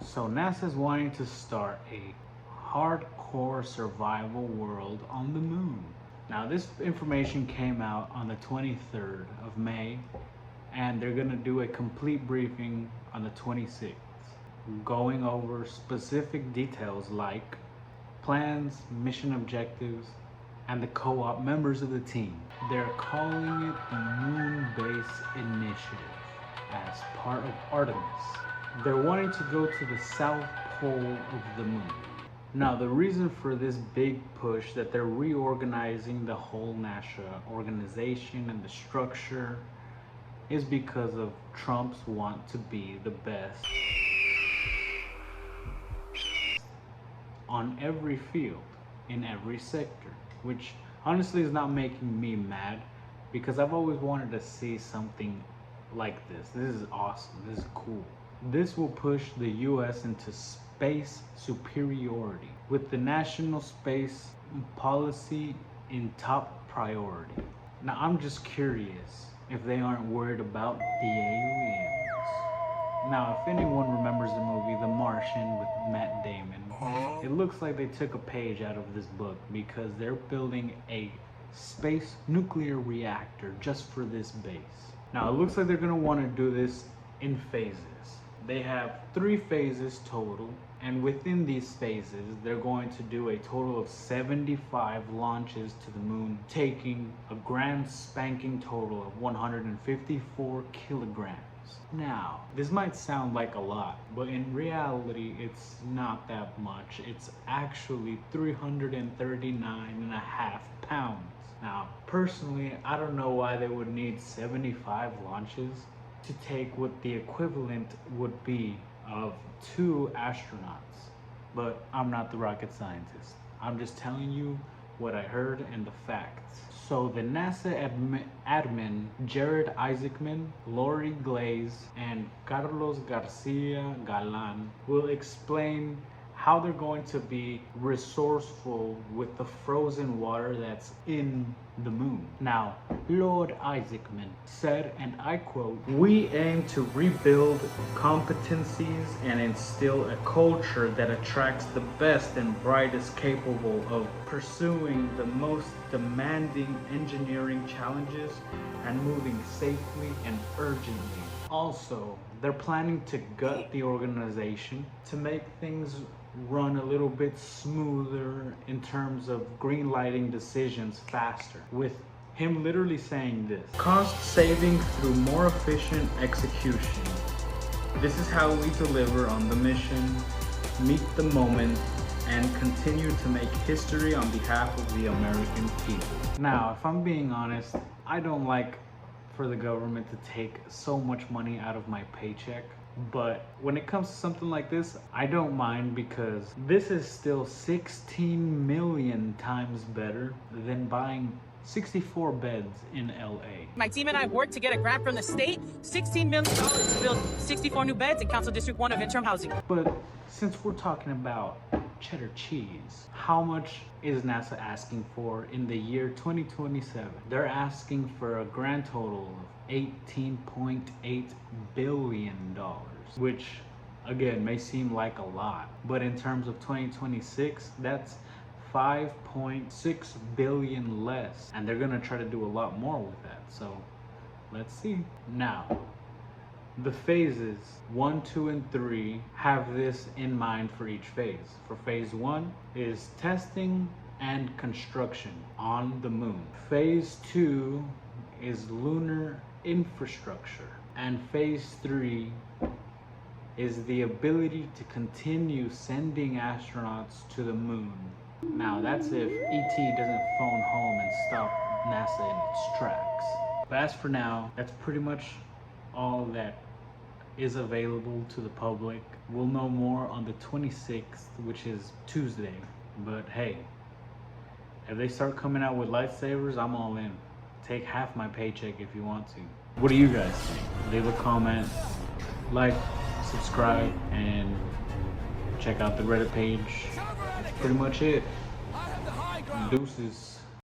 So NASA's wanting to start a hardcore survival world on the moon. Now this information came out on the 23rd of May, and they're gonna do a complete briefing on the 26th, going over specific details like plans, mission objectives, and the co-op members of the team. They're calling it the Moon Base Initiative as part of Artemis. They're wanting to go to the south pole of the moon. Now, the reason for this big push that they're reorganizing the whole NASA organization and the structure is because of Trump's want to be the best on every field, in every sector, which honestly is not making me mad because I've always wanted to see something like this. This is awesome. This is cool. This will push the US into space superiority with the national space policy in top priority. Now, I'm just curious if they aren't worried about the aliens. Now, if anyone remembers the movie The Martian with Matt Damon, it looks like they took a page out of this book because they're building a space nuclear reactor just for this base. Now, it looks like they're going to want to do this in phases. They have 3 phases total, and within these phases, they're going to do a total of 75 launches to the moon, taking a grand spanking total of 154 kilograms. Now, this might sound like a lot, but in reality, it's not that much. It's actually 339 and a half pounds. Now, personally, I don't know why they would need 75 launches to take what the equivalent would be of 2 astronauts. But I'm not the rocket scientist. I'm just telling you what I heard and the facts. So the NASA admin Jared Isaacman, Lori Glaze, and Carlos Garcia Galan will explain how they're going to be resourceful with the frozen water that's in the moon. Now, Lord Isaacman said, and I quote, "We aim to rebuild competencies and instill a culture that attracts the best and brightest capable of pursuing the most demanding engineering challenges and moving safely and urgently." Also, they're planning to gut the organization to make things run a little bit smoother in terms of green lighting decisions faster, with him literally saying this: "Cost saving through more efficient execution. This is how we deliver on the mission, meet the moment, and continue to make history on behalf of the American people." Now, if I'm being honest, I don't like for the government to take so much money out of my paycheck. But when it comes to something like this, I don't mind because this is still 16 million times better than buying 64 beds in LA. My team and I worked to get a grant from the state, $16 million to build 64 new beds in Council District 1 of interim housing. But since we're talking about cheddar cheese, how much is NASA asking for in the year 2027? They're asking for a grand total of $18.8 billion, which again may seem like a lot, but in terms of 2026, that's 5.6 billion less, and they're gonna try to do a lot more with that. So let's see. Now, the phases 1, 2, and 3 have this in mind for each phase. For phase 1 is testing and construction on the moon. Phase 2 is lunar infrastructure. And phase 3 is the ability to continue sending astronauts to the moon. Now, that's if ET doesn't phone home and stop NASA in its tracks. But as for now, that's pretty much all that is available to the public. We'll know more on the 26th, which is Tuesday. But hey, if they start coming out with lightsabers, I'm all in. Take half my paycheck if you want to. What do you guys think? Leave a comment, like, subscribe, and check out the Reddit page. That's pretty much it. Deuces.